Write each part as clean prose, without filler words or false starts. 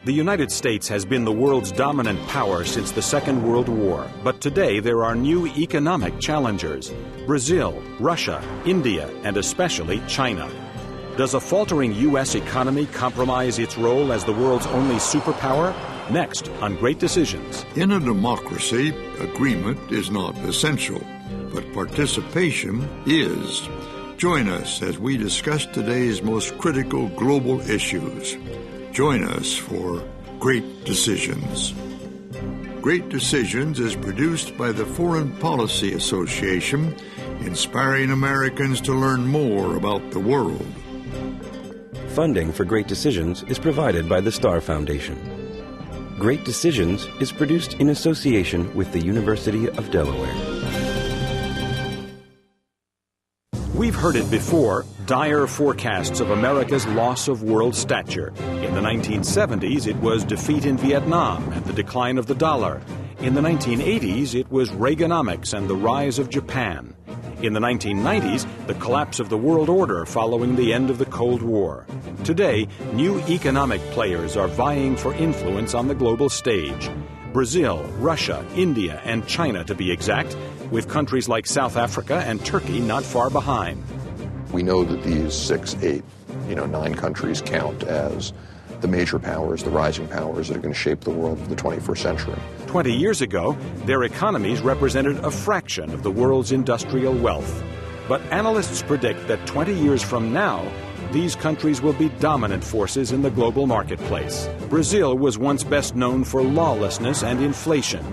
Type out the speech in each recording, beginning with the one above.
The United States has been the world's dominant power since the Second World War, but today there are new economic challengers: Brazil, Russia, India, and especially China. Does a faltering U.S. economy compromise its role as the world's only superpower? Next on Great Decisions. In a democracy, agreement is not essential, but participation is. Join us as we discuss today's most critical global issues. Join us for Great Decisions. Great Decisions is produced by the Foreign Policy Association, inspiring Americans to learn more about the world. Funding for Great Decisions is provided by the Star Foundation. Great Decisions is produced in association with the University of Delaware. We've heard it before, dire forecasts of America's loss of world stature. In the 1970s, it was defeat in Vietnam and the decline of the dollar. In the 1980s, it was Reaganomics and the rise of Japan. In the 1990s, the collapse of the world order following the end of the Cold War. Today, new economic players are vying for influence on the global stage. Brazil, Russia, India, and China, to be exact, with countries like South Africa and Turkey not far behind. We know that these 6, 8, 9 countries count as the major powers, the rising powers that are going to shape the world of the 21st century. 20 years ago, their economies represented a fraction of the world's industrial wealth. But analysts predict that 20 years from now, these countries will be dominant forces in the global marketplace. Brazil was once best known for lawlessness and inflation.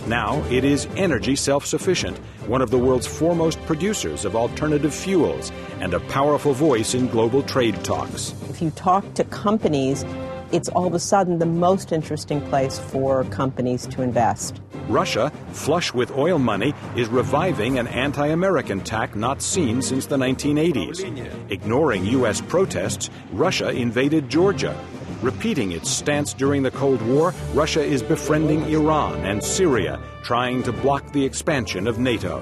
Now it is energy self-sufficient, one of the world's foremost producers of alternative fuels, and a powerful voice in global trade talks. If you talk to companies, it's all of a sudden the most interesting place for companies to invest. Russia, flush with oil money, is reviving an anti-American tack not seen since the 1980s. Ignoring U.S. protests, Russia invaded Georgia. Repeating its stance during the Cold War, Russia is befriending Iran and Syria, trying to block the expansion of NATO.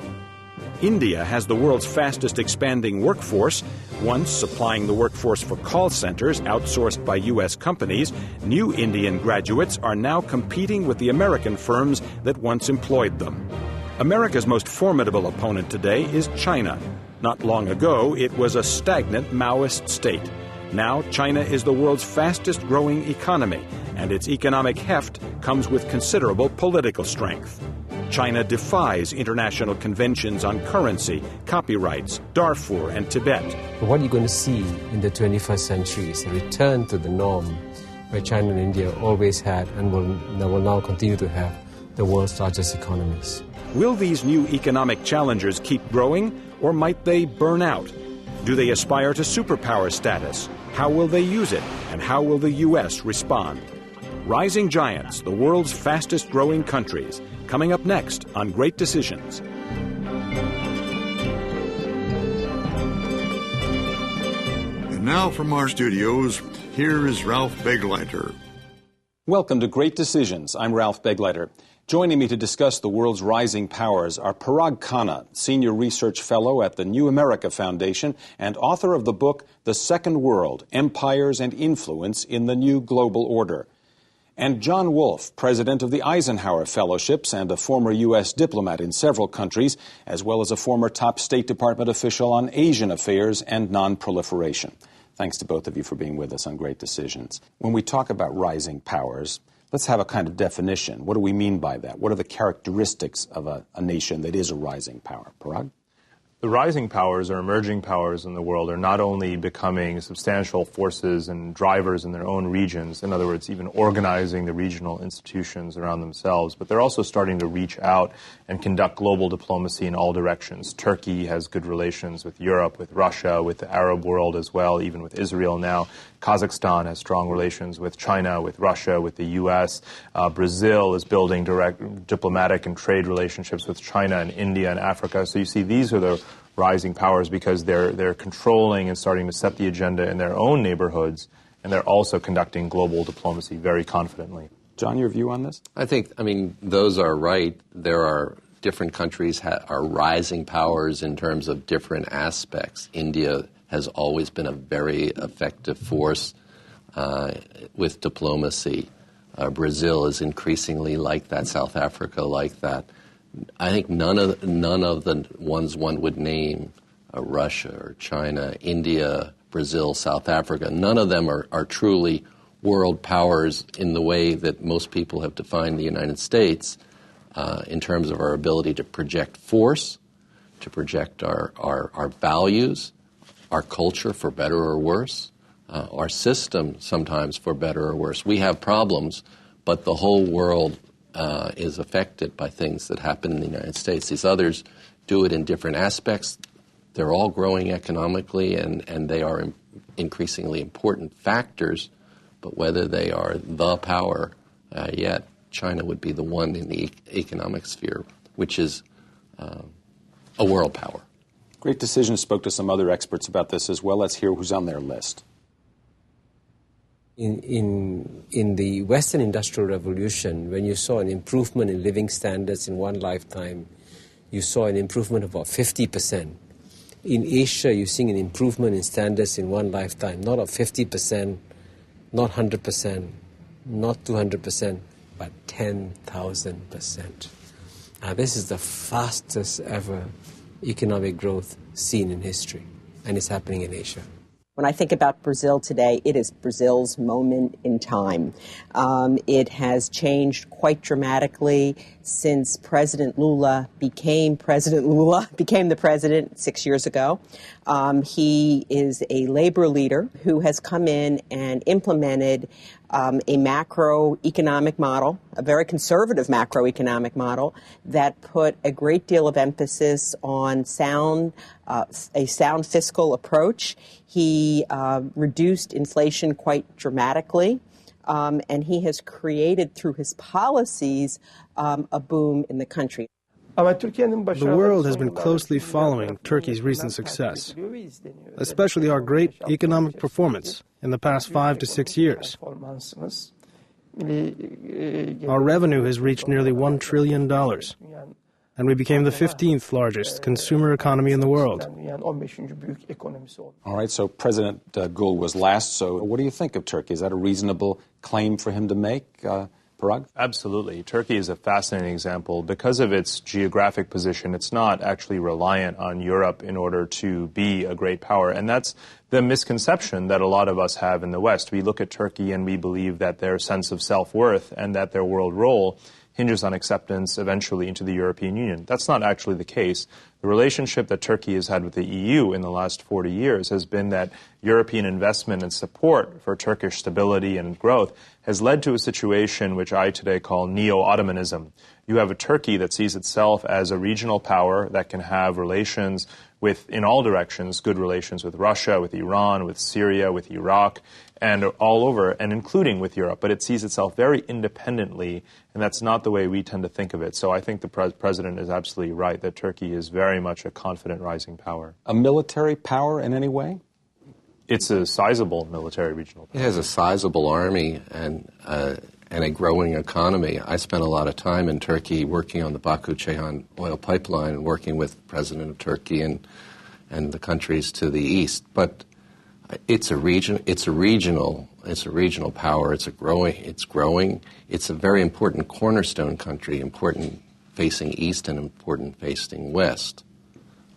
India has the world's fastest expanding workforce. Once supplying the workforce for call centers outsourced by U.S. companies, new Indian graduates are now competing with the American firms that once employed them. America's most formidable opponent today is China. Not long ago, it was a stagnant Maoist state. Now, China is the world's fastest growing economy, and its economic heft comes with considerable political strength. China defies international conventions on currency, copyrights, Darfur, and Tibet. What you're going to see in the 21st century is a return to the norm where China and India always had and will now continue to have the world's largest economies. Will these new economic challengers keep growing, or might they burn out? Do they aspire to superpower status? How will they use it, and how will the U.S. respond? Rising Giants, the world's fastest growing countries, coming up next on Great Decisions. And now from our studios, here is Ralph Begleiter. Welcome to Great Decisions. I'm Ralph Begleiter. Joining me to discuss the world's rising powers are Parag Khanna, Senior Research Fellow at the New America Foundation and author of the book The Second World, Empires and Influence in the New Global Order, and John Wolfe, President of the Eisenhower Fellowships and a former U.S. diplomat in several countries, as well as a former top State Department official on Asian affairs and non-proliferation. Thanks to both of you for being with us on Great Decisions. When we talk about rising powers, let's have a kind of definition. What do we mean by that? What are the characteristics of a nation that is a rising power? Parag? The rising powers or emerging powers in the world are not only becoming substantial forces and drivers in their own regions, in other words, even organizing the regional institutions around themselves, but they're also starting to reach out and conduct global diplomacy in all directions. Turkey has good relations with Europe, with Russia, with the Arab world as well, even with Israel now. Kazakhstan has strong relations with China, with Russia, with the U.S. Brazil is building direct diplomatic and trade relationships with China and India and Africa. So you see these are the rising powers because they're controlling and starting to set the agenda in their own neighborhoods, and they're also conducting global diplomacy very confidently. John, your view on this? I mean, those are right. There are different countries are rising powers in terms of different aspects. India has always been a very effective force with diplomacy. Brazil is increasingly like that. South Africa like that. I think none of the ones one would name, Russia or China, India, Brazil, South Africa, none of them are truly world powers in the way that most people have defined the United States in terms of our ability to project force, to project our values, our culture for better or worse, our system sometimes for better or worse. We have problems, but the whole world is affected by things that happen in the United States. These others do it in different aspects. They're all growing economically, and they are increasingly important factors, but whether they are the power yet, China would be the one in the economic sphere, which is a world power. Great Decisions spoke to some other experts about this as well. Let's hear who's on their list. In the Western Industrial Revolution, when you saw an improvement in living standards in one lifetime, you saw an improvement of about 50%. In Asia, you're seeing an improvement in standards in one lifetime, not of 50%, not 100%, not 200%, but 10,000%. Now, this is the fastest ever economic growth seen in history, and it's happening in Asia. When I think about Brazil today, it is Brazil's moment in time. It has changed quite dramatically since President Lula became the president 6 years ago. He is a labor leader who has come in and implemented a macroeconomic model, a very conservative macroeconomic model that put a great deal of emphasis on a sound fiscal approach. He reduced inflation quite dramatically, and he has created through his policies a boom in the country. The world has been closely following Turkey's recent success, especially our great economic performance in the past 5 to 6 years. Our revenue has reached nearly $1 trillion, and we became the 15th largest consumer economy in the world. All right, so President Gül was last, so what do you think of Turkey? Is that a reasonable claim for him to make? Parag? Absolutely. Turkey is a fascinating example. Because of its geographic position, it's not actually reliant on Europe in order to be a great power. And that's the misconception that a lot of us have in the West. We look at Turkey and we believe that their sense of self-worth and that their world role hinges on acceptance eventually into the European Union. That's not actually the case. The relationship that Turkey has had with the EU in the last 40 years has been that European investment and support for Turkish stability and growth has led to a situation which I today call neo-Ottomanism. You have a Turkey that sees itself as a regional power that can have relations with, in all directions, good relations with Russia, with Iran, with Syria, with Iraq, and all over, and including with Europe. But it sees itself very independently, and that's not the way we tend to think of it. So I think the president is absolutely right that Turkey is very much a confident rising power. A military power in any way? It's a sizable military regional power. It has a sizable army and a growing economy. I spent a lot of time in Turkey working on the Baku-Ceyhan oil pipeline and working with the president of Turkey and the countries to the east. But it's a regional power. It's growing. It's a very important cornerstone country, important facing east and important facing west.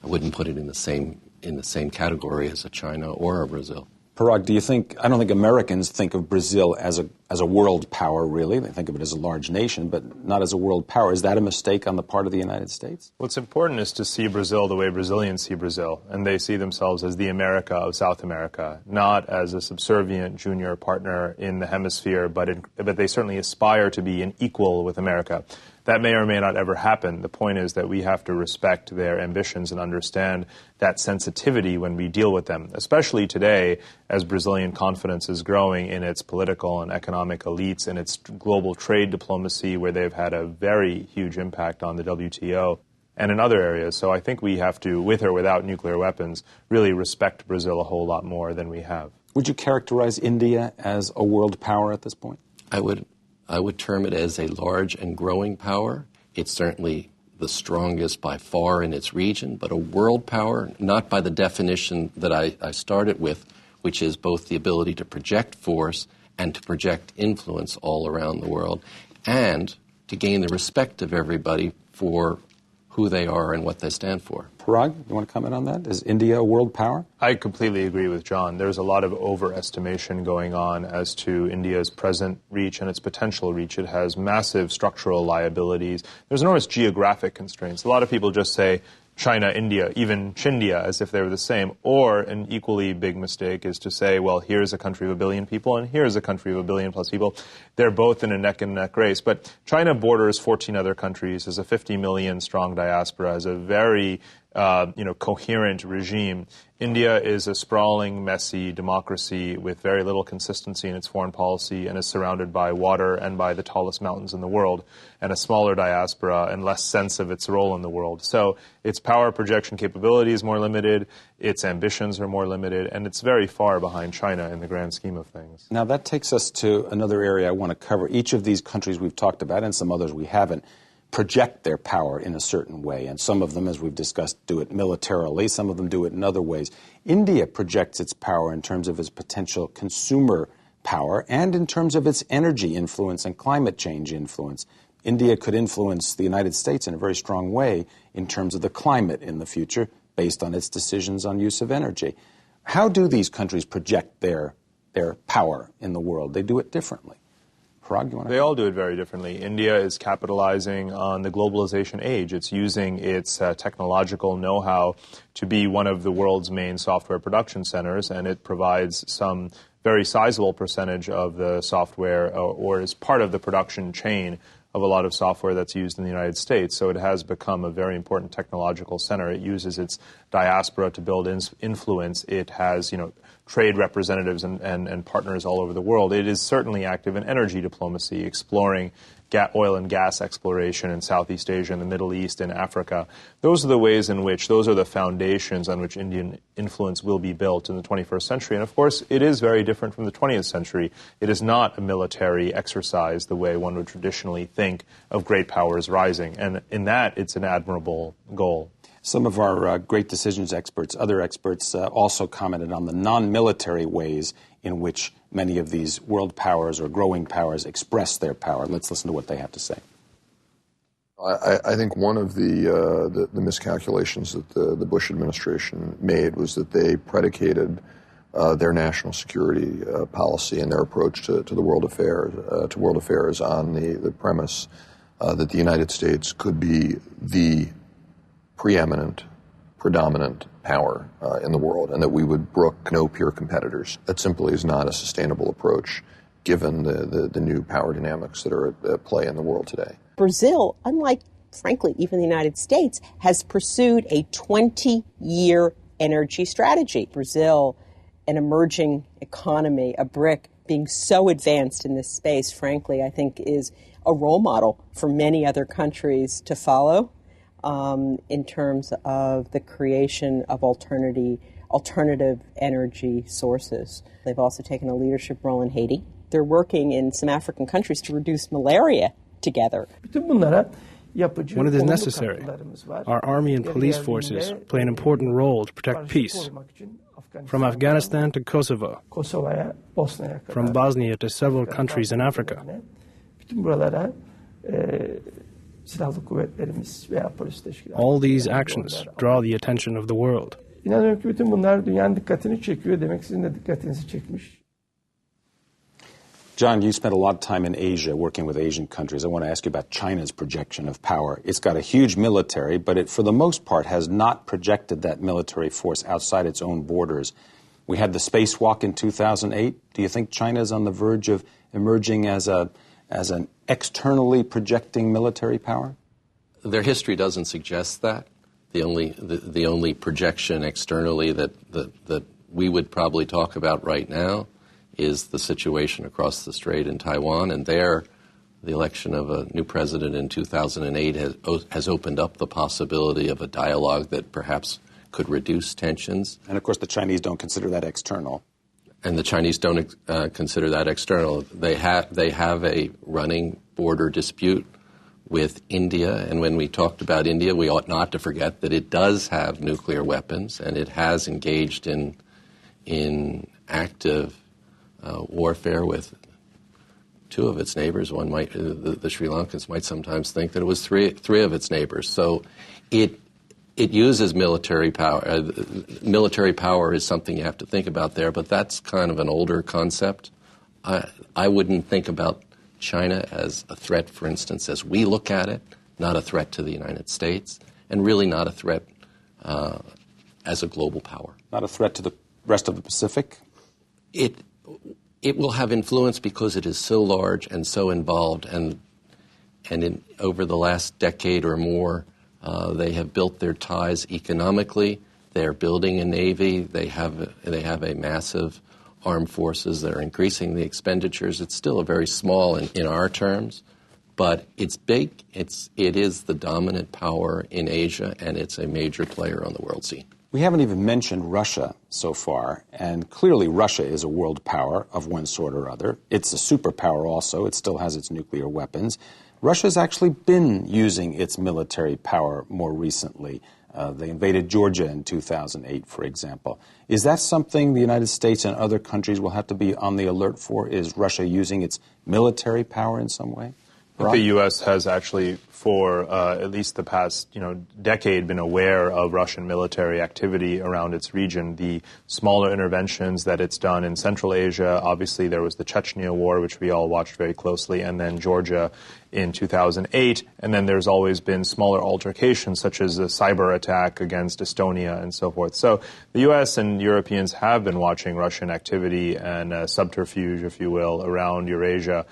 I wouldn't put it in the same category as a China or a Brazil. Parag, I don't think Americans think of Brazil as a world power, really. They think of it as a large nation, but not as a world power. Is that a mistake on the part of the United States? What's important is to see Brazil the way Brazilians see Brazil, and they see themselves as the America of South America, not as a subservient junior partner in the hemisphere, but they certainly aspire to be an equal with America. That may or may not ever happen. The point is that we have to respect their ambitions and understand that sensitivity when we deal with them, especially today as Brazilian confidence is growing in its political and economic elites and its global trade diplomacy, where they've had a very huge impact on the WTO and in other areas. So I think we have to, with or without nuclear weapons, really respect Brazil a whole lot more than we have. Would you characterize India as a world power at this point? I would term it as a large and growing power. It's certainly the strongest by far in its region, but a world power, not by the definition that I started with, which is both the ability to project force and to project influence all around the world, and to gain the respect of everybody for who they are and what they stand for. Parag, you want to comment on that? Is India a world power? I completely agree with John. There's a lot of overestimation going on as to India's present reach and its potential reach. It has massive structural liabilities. There's enormous geographic constraints. A lot of people just say China, India, even Chindia, as if they were the same. Or an equally big mistake is to say, well, here's a country of 1 billion people and here's a country of 1 billion plus people. They're both in a neck-and-neck race. But China borders 14 other countries, has a 50 million strong diaspora, has a very coherent regime. India is a sprawling, messy democracy with very little consistency in its foreign policy and is surrounded by water and by the tallest mountains in the world, and a smaller diaspora and less sense of its role in the world. So its power projection capability is more limited, its ambitions are more limited, and it's very far behind China in the grand scheme of things. Now that takes us to another area I want to cover. Each of these countries we've talked about, and some others we haven't, project their power in a certain way. And some of them, as we've discussed, do it militarily. Some of them do it in other ways. India projects its power in terms of its potential consumer power and in terms of its energy influence and climate change influence. India could influence the United States in a very strong way in terms of the climate in the future based on its decisions on use of energy. How do these countries project their power in the world? They do it differently. They all do it very differently. India is capitalizing on the globalization age. It's using its technological know-how to be one of the world's main software production centers, and it provides some very sizable percentage of the software or is part of the production chain of a lot of software that's used in the United States. So it has become a very important technological center. It uses its diaspora to build influence. It has, trade representatives and partners all over the world. It is certainly active in energy diplomacy, exploring oil and gas exploration in Southeast Asia, in the Middle East, in Africa. Those are the ways in which, those are the foundations on which Indian influence will be built in the 21st century. And of course, it is very different from the 20th century. It is not a military exercise the way one would traditionally think of great powers rising. And in that, it's an admirable goal. Some of our great decisions experts, other experts, also commented on the non-military ways in which many of these world powers or growing powers express their power. Let's listen to what they have to say. I think one of the miscalculations that the Bush administration made was that they predicated their national security policy and their approach to world affairs on the premise that the United States could be the predominant power in the world, and that we would brook no peer competitors. That simply is not a sustainable approach given the new power dynamics that are at play in the world today. Brazil, unlike, frankly, even the United States, has pursued a 20-year energy strategy. Brazil, an emerging economy, a BRIC, being so advanced in this space, frankly, I think is a role model for many other countries to follow. In terms of the creation of alternative energy sources. They've also taken a leadership role in Haiti. They're working in some African countries to reduce malaria together. When it is necessary, our army and police forces play an important role to protect peace. From Afghanistan to Kosovo, from Bosnia to several countries in Africa. All these actions draw the attention of the world. John, you spent a lot of time in Asia working with Asian countries. I want to ask you about China's projection of power. It's got a huge military, but it, for the most part, has not projected that military force outside its own borders. We had the spacewalk in 2008. Do you think China is on the verge of emerging as an externally projecting military power? Their history doesn't suggest that. The only projection externally that we would probably talk about right now is the situation across the strait in Taiwan, and there the election of a new president in 2008 has opened up the possibility of a dialogue that perhaps could reduce tensions. And of course the Chinese don't consider that external. And the Chinese don't consider that external. They have a running border dispute with India, and when we talked about India, we ought not to forget that it does have nuclear weapons, and it has engaged in active warfare with two of its neighbors. One might, the Sri Lankans might sometimes think that it was three of its neighbors. So it uses military power. Military power is something you have to think about there, but that's kind of an older concept. I wouldn't think about China as a threat, for instance, as we look at it, not a threat to the United States, and really not a threat as a global power. Not a threat to the rest of the Pacific? It will have influence because it is so large and so involved, and over the last decade or more, they have built their ties economically. They're building a navy. They have a massive armed forces that are increasing the expenditures. It's still a very small in our terms, but it's big. It is the dominant power in Asia, and it's a major player on the world scene. We haven't even mentioned Russia so far, and clearly Russia is a world power of one sort or other. It's a superpower also. It still has its nuclear weapons. Russia's actually been using its military power more recently. They invaded Georgia in 2008, for example. Is that something the United States and other countries will have to be on the alert for? Is Russia using its military power in some way? The U.S. has actually, for at least the past decade, been aware of Russian military activity around its region. The smaller interventions that it's done in Central Asia, obviously there was the Chechnya War, which we all watched very closely, and then Georgia in 2008. And then there's always been smaller altercations, such as a cyber attack against Estonia and so forth. So the U.S. and Europeans have been watching Russian activity and subterfuge, if you will, around Eurasia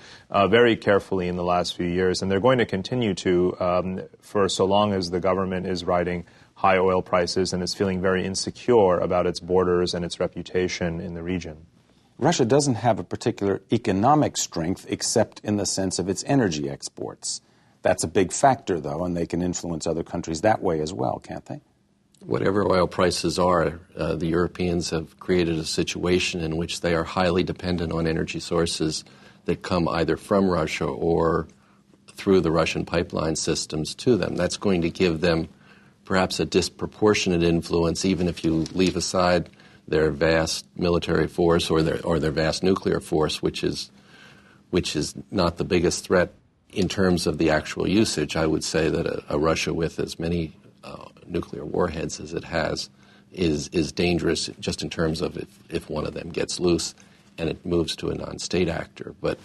very carefully in the last few years. And they're going to continue to for so long as the government is riding high oil prices and is feeling very insecure about its borders and its reputation in the region. Russia doesn't have a particular economic strength except in the sense of its energy exports. That's a big factor, though, and they can influence other countries that way as well, can't they? Whatever oil prices are, the Europeans have created a situation in which they are highly dependent on energy sources that come either from Russia or through the Russian pipeline systems to them. That's going to give them perhaps a disproportionate influence, even if you leave aside their vast military force or their vast nuclear force, which is not the biggest threat in terms of the actual usage. I would say that a Russia with as many nuclear warheads as it has is dangerous just in terms of if one of them gets loose and it moves to a non-state actor. But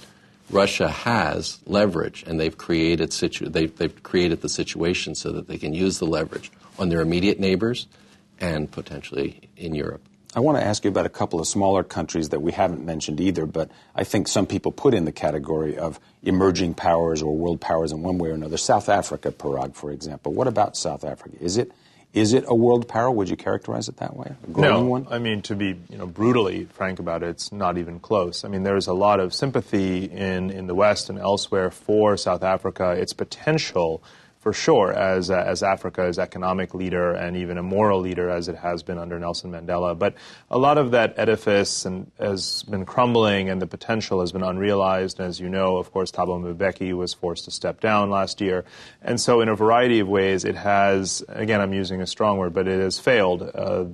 Russia has leverage, and they've created the situation so that they can use the leverage on their immediate neighbors and potentially in Europe. I want to ask you about a couple of smaller countries that we haven't mentioned either, but I think some people put in the category of emerging powers or world powers in one way or another. South Africa, Parag, for example. What about South Africa? Is it a world power? Would you characterize it that way? A growing one? I mean, to be brutally frank about it, it's not even close. I mean, there's a lot of sympathy in the West and elsewhere for South Africa, its potential, for sure, as Africa's economic leader and even a moral leader as it has been under Nelson Mandela. But a lot of that edifice has been crumbling and the potential has been unrealized. And as you know, of course, Thabo Mbeki was forced to step down last year. And so in a variety of ways, it has, again, I'm using a strong word, but it has failed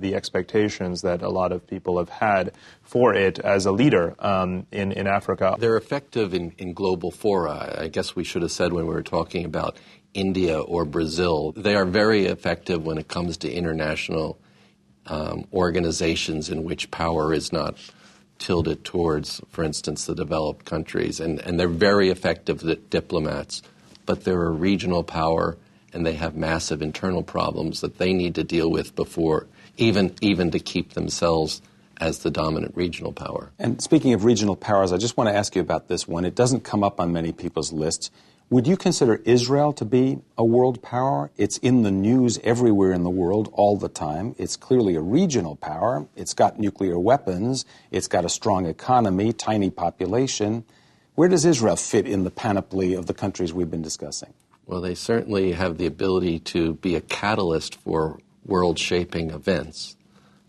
the expectations that a lot of people have had for it as a leader in Africa. They're effective in global fora. I guess we should have said when we were talking about India or Brazil. They are very effective when it comes to international organizations in which power is not tilted towards, for instance, the developed countries. And they're very effective diplomats, but they're a regional power and they have massive internal problems that they need to deal with before, even to keep themselves as the dominant regional power. And speaking of regional powers, I just want to ask you about this one. It doesn't come up on many people's lists. Would you consider Israel to be a world power? It's in the news everywhere in the world all the time. It's clearly a regional power. It's got nuclear weapons. It's got a strong economy, tiny population. Where does Israel fit in the panoply of the countries we've been discussing? Well, they certainly have the ability to be a catalyst for world-shaping events.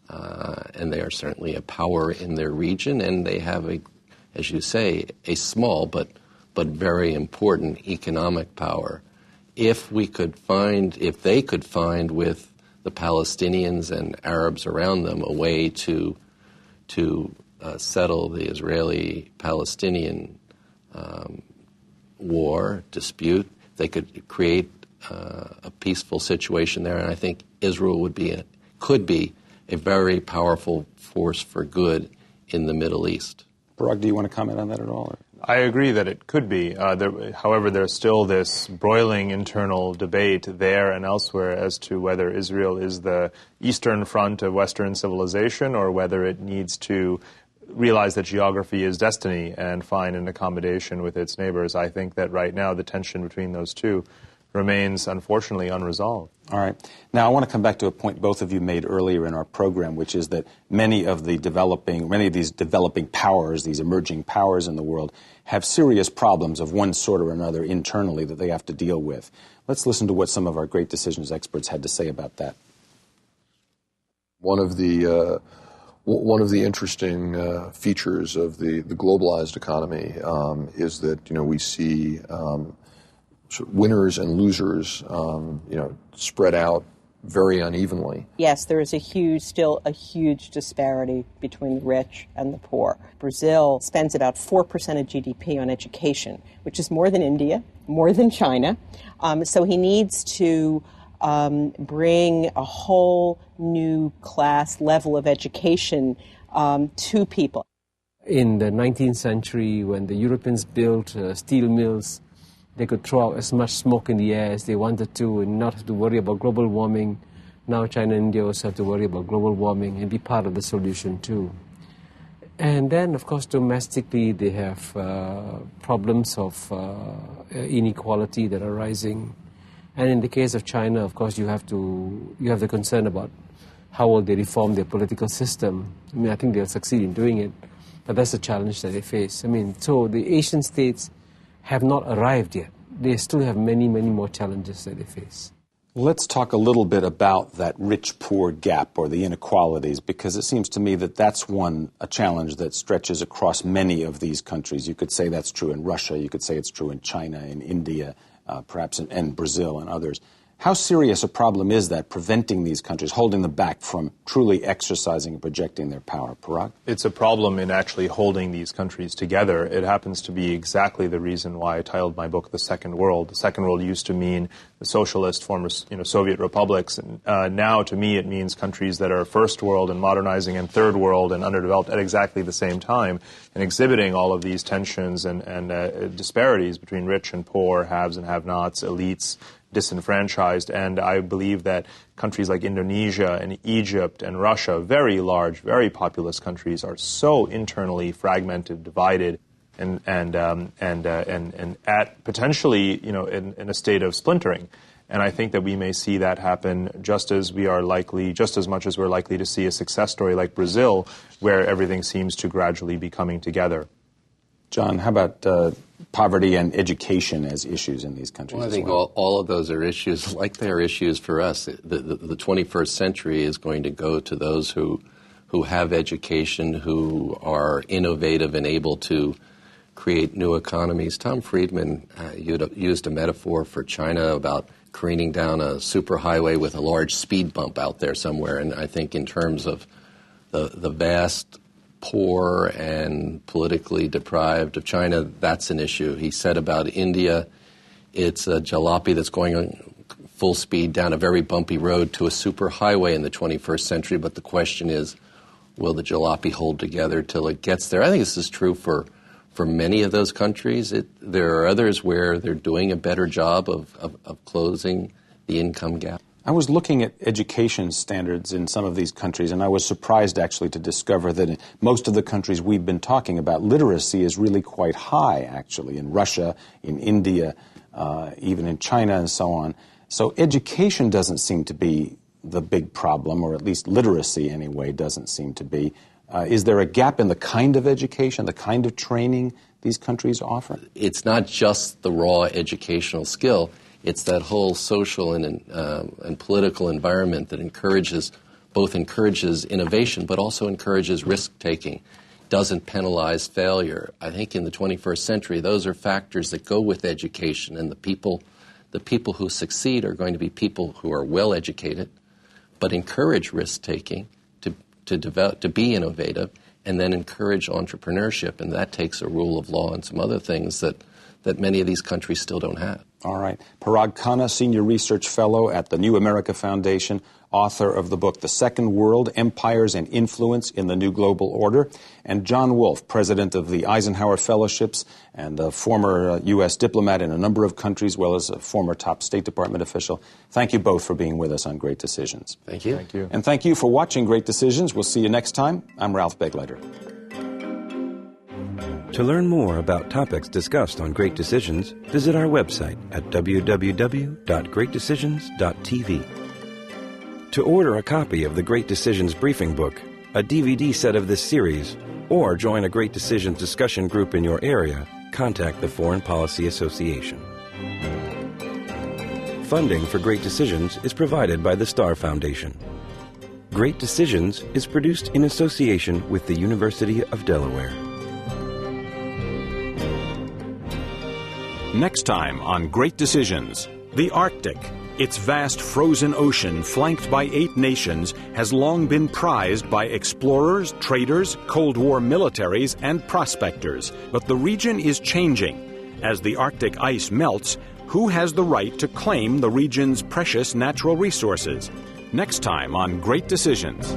And they are certainly a power in their region, and they have, as you say, a small but very important economic power. If they could find with the Palestinians and Arabs around them a way to settle the Israeli-Palestinian war, dispute. They could create a peaceful situation there, and I think Israel could be a very powerful force for good in the Middle East. Parag, do you want to comment on that at all? I agree that it could be. However, there's still this broiling internal debate there and elsewhere as to whether Israel is the eastern front of Western civilization or whether it needs to realize that geography is destiny and find an accommodation with its neighbors. I think that right now the tension between those two remains, unfortunately, unresolved. All right. Now, I want to come back to a point both of you made earlier in our program, which is that many of these developing powers, these emerging powers in the world, have serious problems of one sort or another internally that they have to deal with. Let's listen to what some of our great decisions experts had to say about that. One of the interesting features of the globalized economy is that we see winners and losers spread out very unevenly. Yes, there is still a huge disparity between the rich and the poor. Brazil spends about 4% of GDP on education, which is more than India, more than China. So he needs to bring a whole new class level of education to people. In the 19th century, when the Europeans built steel mills, they could throw out as much smoke in the air as they wanted to and not have to worry about global warming. Now China and India also have to worry about global warming and be part of the solution too. And then, of course, domestically, they have problems of inequality that are rising. And in the case of China, of course, you have the concern about how will they reform their political system. I mean, I think they'll succeed in doing it, but that's the challenge that they face. I mean, so the Asian states have not arrived yet. They still have many, many more challenges that they face. Let's talk a little bit about that rich-poor gap or the inequalities, because it seems to me that that's a challenge that stretches across many of these countries. You could say that's true in Russia. You could say it's true in China, in India, perhaps in Brazil and others. How serious a problem is that, preventing these countries, holding them back from truly exercising and projecting their power? Parag? It's a problem in actually holding these countries together. It happens to be exactly the reason why I titled my book The Second World. The Second World used to mean the socialist former Soviet republics. And now, to me, it means countries that are first world and modernizing and third world and underdeveloped at exactly the same time, and exhibiting all of these tensions and disparities between rich and poor, haves and have-nots, elites, disenfranchised. And I believe that countries like Indonesia and Egypt and Russia, very large, very populous countries, are so internally fragmented, divided, and at potentially, in a state of splintering. And I think that we may see that happen just as much as we're likely to see a success story like Brazil, where everything seems to gradually be coming together. John, how about poverty and education as issues in these countries? Well, I think all of those are issues like they are issues for us. The 21st century is going to go to those who have education, who are innovative and able to create new economies. Tom Friedman used a metaphor for China about careening down a superhighway with a large speed bump out there somewhere. And I think in terms of the vast poor and politically deprived of China, that's an issue. He said about India, it's a jalopy that's going on full speed down a very bumpy road to a superhighway in the 21st century. But the question is, will the jalopy hold together till it gets there? I think this is true for many of those countries. There are others where they're doing a better job of closing the income gap. I was looking at education standards in some of these countries, and I was surprised actually to discover that in most of the countries we've been talking about, literacy is really quite high, actually, in Russia, in India, even in China and so on. So education doesn't seem to be the big problem, or at least literacy anyway doesn't seem to be. Is there a gap in the kind of education, the kind of training these countries offer? It's not just the raw educational skill. It's that whole social and political environment that encourages innovation, but also encourages risk-taking, doesn't penalize failure. I think in the 21st century, those are factors that go with education, and the people who succeed are going to be people who are well-educated, but encourage risk-taking, to be innovative, and then encourage entrepreneurship, and that takes a rule of law and some other things that that many of these countries still don't have. All right. Parag Khanna, Senior Research Fellow at the New America Foundation, author of the book The Second World, Empires and Influence in the New Global Order, and John Wolfe, President of the Eisenhower Fellowships and a former U.S. diplomat in a number of countries, as well as a former top State Department official. Thank you both for being with us on Great Decisions. Thank you. Thank you. And thank you for watching Great Decisions. We'll see you next time. I'm Ralph Begleiter. To learn more about topics discussed on Great Decisions, visit our website at www.greatdecisions.tv. To order a copy of the Great Decisions Briefing Book, a DVD set of this series, or join a Great Decisions discussion group in your area, contact the Foreign Policy Association. Funding for Great Decisions is provided by the Star Foundation. Great Decisions is produced in association with the University of Delaware. Next time on Great Decisions, the Arctic. Its vast frozen ocean, flanked by 8 nations, has long been prized by explorers, traders, Cold War militaries, and prospectors. But the region is changing. As the Arctic ice melts, who has the right to claim the region's precious natural resources? Next time on Great Decisions.